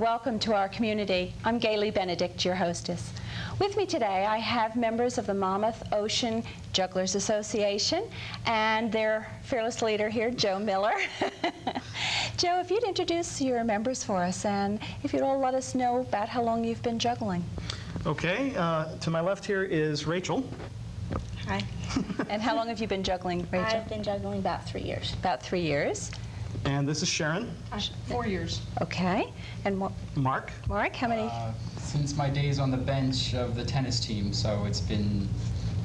welcome to our community. I'm Gayle Benedict, your hostess. With me today, I have members of the Monmouth Ocean Jugglers Association and their fearless leader here, Joe Miller. Joe, if you'd introduce your members for us, and if you'd all let us know about how long you've been juggling. Okay, to my left here is Rachel. Hi. And how long have you been juggling, Rachel? I've been juggling about 3 years. About 3 years. And this is Sharon. 4 years. Okay. And Mark. Mark, how many? Since my days on the bench of the tennis team, so it's been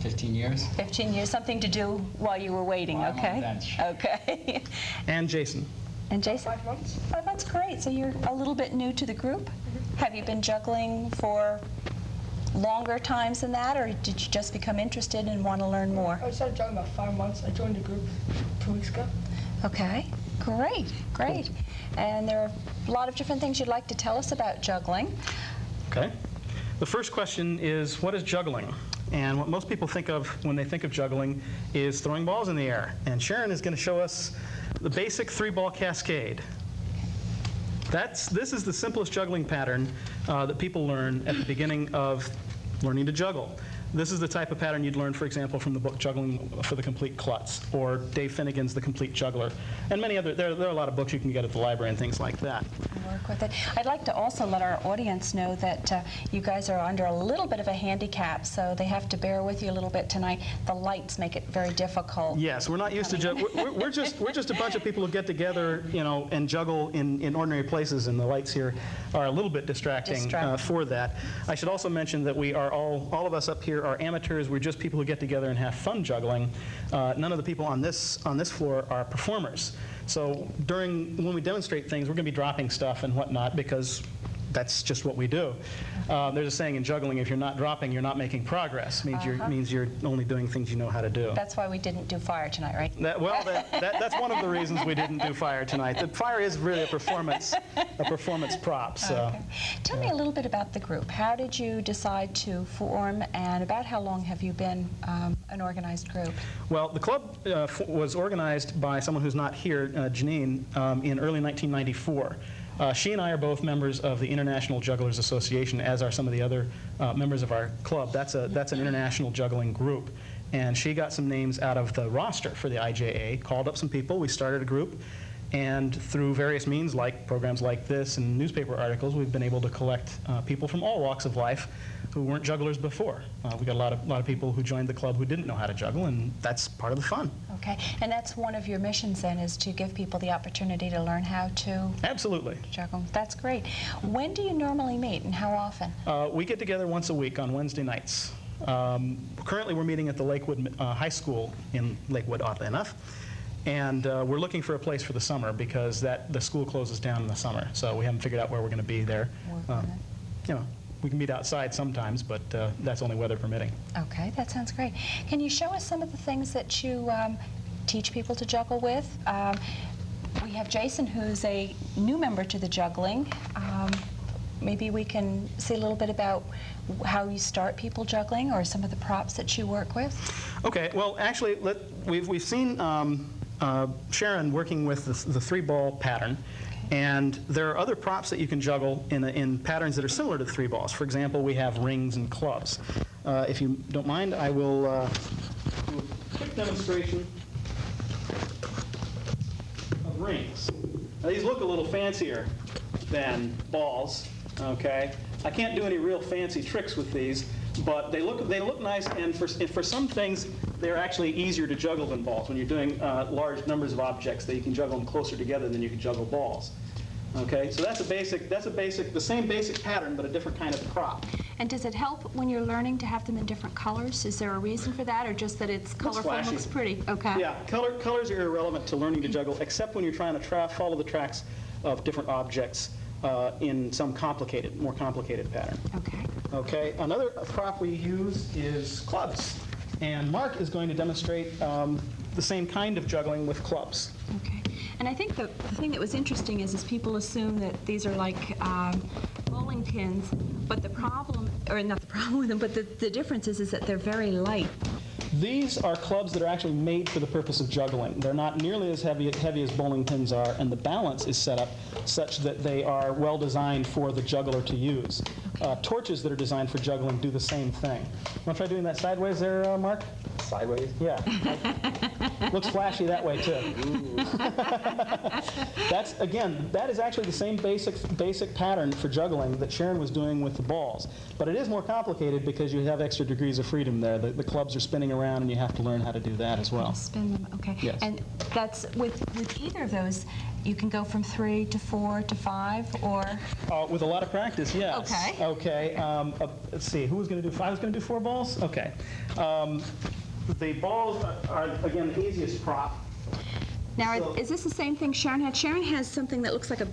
15 years. 15 years, something to do while you were waiting, While I'm okay? on the bench. Okay. And Jason. And Jason? 5 months. 5 months, great. So you're a little bit new to the group. Have you been juggling for longer times than that, or did you just become interested and want to learn more? I started juggling about 5 months. I joined the group 2 weeks ago. Okay, great, great. And there are a lot of different things you'd like to tell us about juggling. Okay. The first question is, what is juggling? And what most people think of when they think of juggling is throwing balls in the air. And Sharon is going to show us the basic 3-ball cascade. This is the simplest juggling pattern that people learn at the beginning of learning to juggle. This is the type of pattern you'd learn, for example, from the book Juggling for the Complete Klutz, or Dave Finnegan's The Complete Juggler, and many other. There are a lot of books you can get at the library and things like that. Work with it. I'd like to also let our audience know that you guys are under a little bit of a handicap, so they have to bear with you a little bit tonight. The lights make it very difficult. Yes, we're not used to we're just a bunch of people who get together, you know, and juggle in ordinary places, and the lights here are a little bit distracting. For that. I should also mention that we are all of us up here are amateurs. We're just people who get together and have fun juggling. None of the people on this floor are performers. So when we demonstrate things, we're going to be dropping stuff and whatnot because that's just what we do. There's a saying in juggling: if you're not dropping, you're not making progress. Means you're only doing things you know how to do. That's why we didn't do fire tonight, right? That's one of the reasons we didn't do fire tonight. The fire is really a performance prop. So. Okay. Tell me a little bit about the group. How did you decide to form, and about how long have you been an organized group? Well, the club was organized by someone who's not here, Janine, in early 1994. She and I are both members of the International Jugglers Association, as are some of the other members of our club. That's an international juggling group. And she got some names out of the roster for the IJA, called up some people, we started a group, and through various means, like programs like this and newspaper articles, we've been able to collect people from all walks of life who weren't jugglers before. We got a lot of people who joined the club who didn't know how to juggle, and that's part of the fun. Okay, and that's one of your missions then, is to give people the opportunity to learn how to Absolutely. Juggle. That's great. When do you normally meet, and how often? We get together once a week on Wednesday nights. Currently we're meeting at the Lakewood High School in Lakewood, oddly enough. And we're looking for a place for the summer because the school closes down in the summer. So we haven't figured out where we're going to be there. You know, we can meet outside sometimes, but that's only weather permitting. Okay, that sounds great. Can you show us some of the things that you teach people to juggle with? We have Jason, who's a new member to the juggling. Maybe we can see a little bit about how you start people juggling, or some of the props that you work with. Okay, well, actually, we've seen Sharon working with the 3-ball pattern. And there are other props that you can juggle in patterns that are similar to the 3 balls. For example, we have rings and clubs. If you don't mind, I will do a quick demonstration of rings. Now, these look a little fancier than balls. Okay, I can't do any real fancy tricks with these, but they look nice. And for some things, they're actually easier to juggle than balls. When you're doing large numbers of objects, that you can juggle them closer together than you can juggle balls. Okay, so that's the same basic pattern, but a different kind of prop. And does it help when you're learning to have them in different colors? Is there a reason for that, or just that it's colorful and looks pretty? Okay. Yeah, colors are irrelevant to learning to juggle, except when you're trying to follow the tracks of different objects in some more complicated pattern. Okay. Okay, another prop we use is clubs. And Mark is going to demonstrate the same kind of juggling with clubs. Okay. And I think the thing that was interesting is people assume that these are like bowling pins, but the problem, or not the problem with them, but the difference is that they're very light. These are clubs that are actually made for the purpose of juggling. They're not nearly as heavy as bowling pins are, and the balance is set up such that they are well designed for the juggler to use. Torches that are designed for juggling do the same thing. Want to try doing that sideways there, Mark? Sideways? Yeah. Looks flashy that way, too. That is actually the same basic pattern for juggling that Sharon was doing with the balls. But it is more complicated because you have extra degrees of freedom there. The clubs are spinning around, and you have to learn how to do that as well. Spin them, okay. Yes. And that's, with either of those, you can go from 3 to 4 to 5, or? With a lot of practice, yes. Okay. Okay. Let's see. Who was going to do 5? I was going to do 4 balls? Okay. The balls are, again, the easiest prop. Now, So- is this the same thing Sharon had? Sharon has something that looks like a,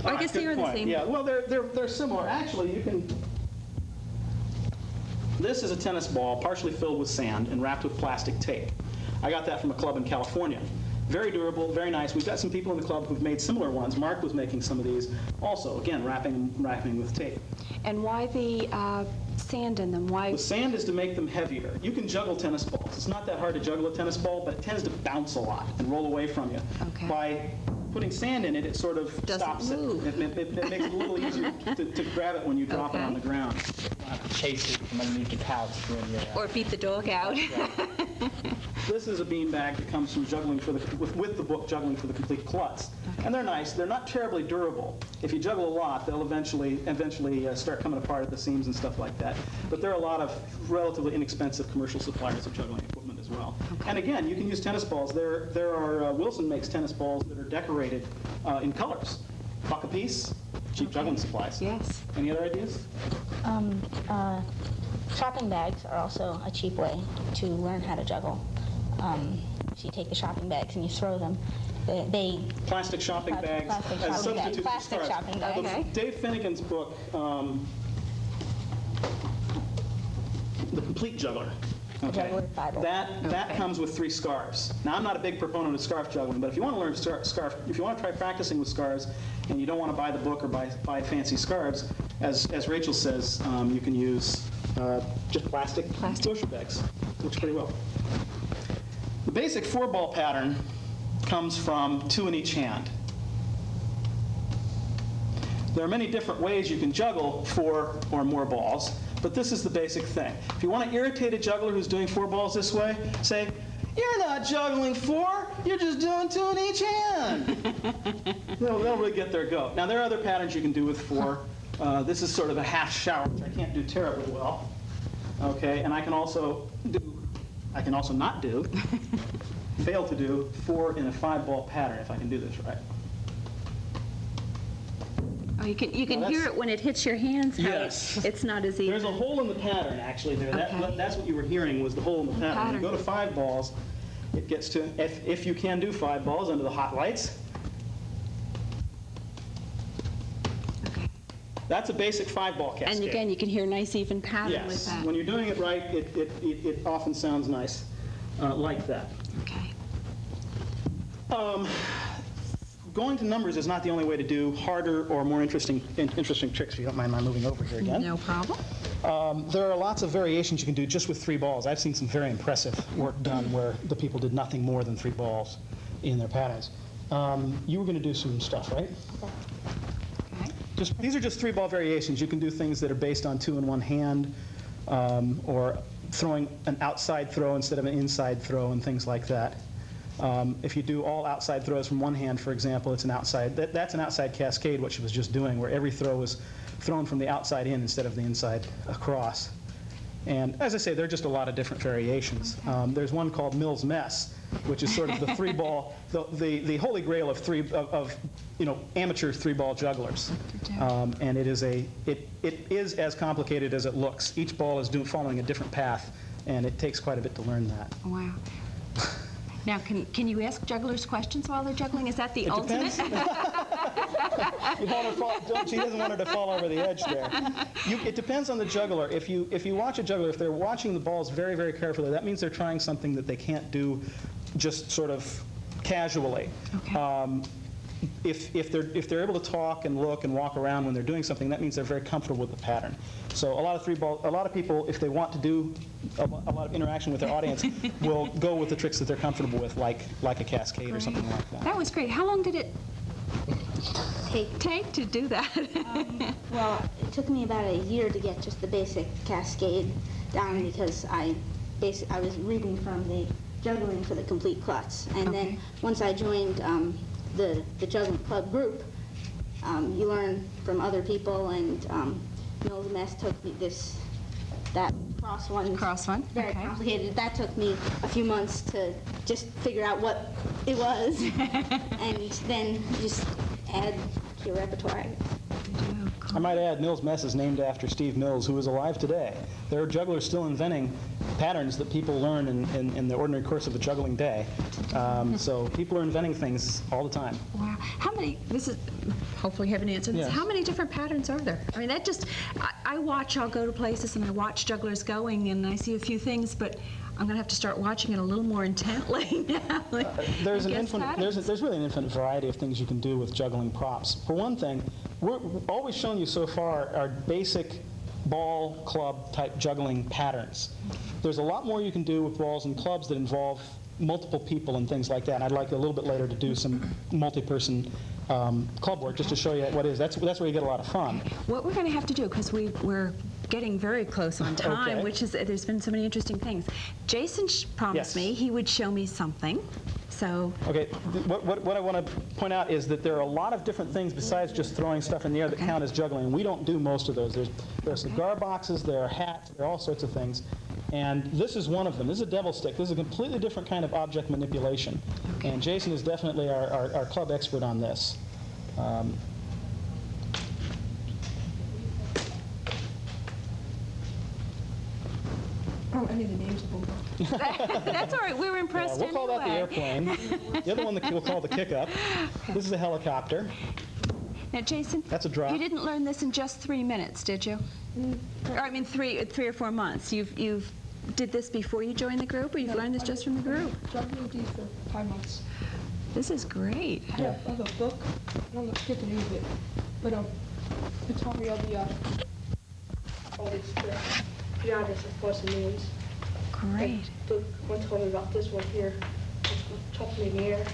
I guess they Good are the point. same. Yeah, well, they're similar. Actually, you can. This is a tennis ball partially filled with sand and wrapped with plastic tape. I got that from a club in California. Very durable, very nice. We've got some people in the club who've made similar ones. Mark was making some of these also, again, wrapping with tape. And why the sand in them? Why? The sand is to make them heavier. You can juggle tennis balls. It's not that hard to juggle a tennis ball, but it tends to bounce a lot and roll away from you. Okay. By putting sand in it, it sort of Doesn't stops move. it. It makes it a little easier to grab it when you drop it Okay. on the ground. You'll have to chase it from underneath the couch when you're... Or beat the dog out? This is a beanbag that comes from juggling with the book Juggling for the Complete Klutz. And they're nice. They're not terribly durable. If you juggle a lot, they'll eventually start coming apart at the seams and stuff like that. But there are a lot of relatively inexpensive commercial suppliers of juggling equipment as well. And again, you can use tennis balls. There are Wilson makes tennis balls that are decorated in colors. Buck a piece, cheap juggling supplies. Yes. Any other ideas? Shopping bags are also a cheap way to learn how to juggle. So you take the shopping bags and you throw them. They Plastic shopping bags Plastic as a shopping bags. substitute for Plastic scarves. shopping bags. Okay. Dave Finnegan's book, The Complete Juggler. Juggler's Bible. That comes with 3 scarves. Now, I'm not a big proponent of scarf juggling, but if you want to learn if you want to try practicing with scarves, and you don't want to buy the book or buy fancy scarves, as Rachel says, you can use just plastic pusher bags. Works pretty well. The basic 4-ball pattern comes from 2 in each hand. There are many different ways you can juggle 4 or more balls, but this is the basic thing. If you want to irritate a juggler who's doing 4 balls this way, say, "You're not juggling 4, you're just doing 2 in each hand." They'll really get their goat. Now, there are other patterns you can do with 4. This is sort of a half shower, which I can't do terribly well. Okay, and I can also not do, fail to do 4 in a 5-ball pattern if I can do this right. Oh, you can Now, hear that's- it when it hits your hands. how Yes. It's not as easy. There's a hole in the pattern, actually, there. Okay. That's what you were hearing, was the hole in the pattern. When you go to 5 balls, it gets to, if you can do 5 balls under the hot lights, Okay. that's a basic 5-ball cascade. And again, you can hear nice even pattern with Yes, that. when you're doing it right, it often sounds nice like that. Okay. Going to numbers is not the only way to do harder or more interesting tricks, if you don't mind my moving over here again. No problem. There are lots of variations you can do just with 3 balls. I've seen some very impressive work done where the people did nothing more than 3 balls in their patterns. You were going to do some stuff, right? Okay. These are just 3-ball variations. You can do things that are based on 2 in one hand, or throwing an outside throw instead of an inside throw and things like that. If you do all outside throws from one hand, for example, it's an outside. That's an outside cascade, what she was just doing, where every throw was thrown from the outside in instead of the inside across. And as I say, there are just a lot of different variations. There's one called Mill's Mess, which is sort of the 3-ball, the holy grail of amateur 3-ball jugglers. And it is as complicated as it looks. Each ball is following a different path, and it takes quite a bit to learn that. Wow. Now, can you ask jugglers questions while they're juggling? Is that the ultimate? She doesn't want her to fall over the edge there. It depends on the juggler. If you watch a juggler, if they're watching the balls very, very carefully, that means they're trying something that they can't do just sort of casually. Okay. if they're able to talk and look and walk around when they're doing something, that means they're very comfortable with the pattern. So a lot of people, if they want to do a lot of interaction with their audience, will go with the tricks that they're comfortable with, like a cascade or something like that. That was great. How long did it take to do that? Well, it took me about a year to get just the basic cascade down because I was reading from the Juggling for the Complete Klutz. And then once I joined the Juggling Club group, you learn from other people, and Mills Mess took me that cross one. Very okay. complicated. That took me a few months to just figure out what it was, and then just add to your repertoire. I might add, Mills Mess is named after Steve Mills, who is alive today. There are jugglers still inventing patterns that people learn in the ordinary course of a juggling day. So people are inventing things all the time. Wow. How many, this is, hopefully you have an answer to this. Yes. How many different patterns are there? I mean, that just, I'll go to places and I watch jugglers going and I see a few things, but I'm going to have to start watching it a little more intently now. There's really an infinite variety of things you can do with juggling props. For one thing, we've always shown you so far are basic ball, club type juggling patterns. There's a lot more you can do with balls and clubs that involve multiple people and things like that. And I'd like a little bit later to do some multi-person club work just to show you what it is. That's where you get a lot of fun. What we're going to have to do, because we're getting very close on time, Okay. which is, there's been so many interesting things. Jason promised Yes. me he would show me something. So Okay, what I want to point out is that there are a lot of different things besides just throwing stuff in the air that count as juggling. We don't do most of those. There are cigar boxes, there are hats, there are all sorts of things. And this is one of them. This is a devil stick. This is a completely different kind of object manipulation. And Jason is definitely our club expert on this. I need the names of them. that's all right. We were impressed We'll call that the airplane. The other one that we'll call the kick-up. This is a helicopter. Now, Jason, That's a drop. you didn't learn this in just 3 minutes, did you? Or, I mean, three or 4 months. You've did this before you joined the group, or you've learned this just from the group? Juggling these for 5 months. This is great. I have a book. I don't forget the name of it, but it taught me all these the artists, of course, and names. Great. The one told me about this one here. Taught me in the air.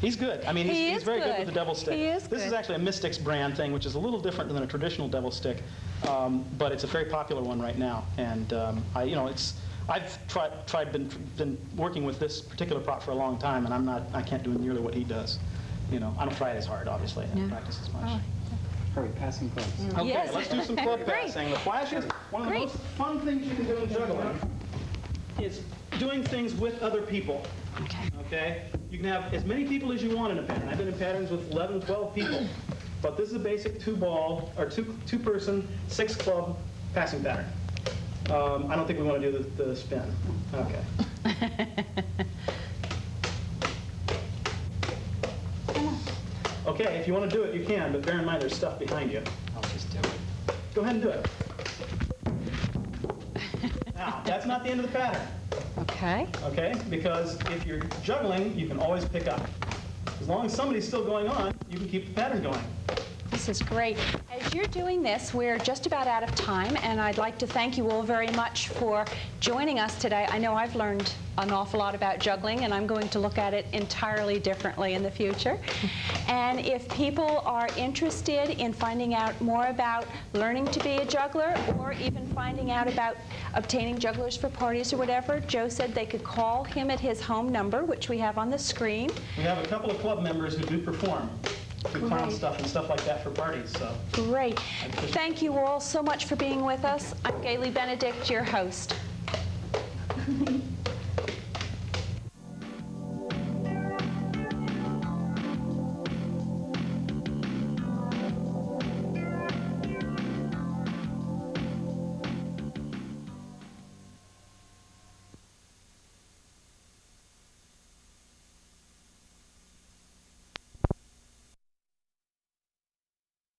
He's good. I mean, He he's is very good good. with the devil stick. He is This is good. actually a Mystics brand thing, which is a little different than a traditional devil stick, but it's a very popular one right now. And I've been working with this particular prop for a long time, and I can't do nearly what he does. I don't try it as hard, obviously. I don't practice as much. Hurry, passing clubs. Okay, Yes. let's do some club Great. passing. The flashes, one of the Great. most fun things you can do in juggling is doing things with other people. Okay? You can have as many people as you want in a pattern. I've been in patterns with 11, 12 people. But this is a basic two-person, 6-club passing pattern. I don't think we want to do the spin. Okay. Okay, if you want to do it, you can, but bear in mind there's stuff behind you. I'll just do it. Go ahead and do it. Now, that's not the end of the pattern, Okay. okay? Because if you're juggling, you can always pick up. As long as somebody's still going on, you can keep the pattern going. This is great. As you're doing this, we're just about out of time, and I'd like to thank you all very much for joining us today. I know I've learned an awful lot about juggling, and I'm going to look at it entirely differently in the future. And if people are interested in finding out more about learning to be a juggler, or even finding out about obtaining jugglers for parties or whatever, Joe said they could call him at his home number, which we have on the screen. We have a couple of club members who do perform, do clown stuff and stuff like that for parties, so. Great. Thank you all so much for being with us. I'm Gayle Benedict, your host.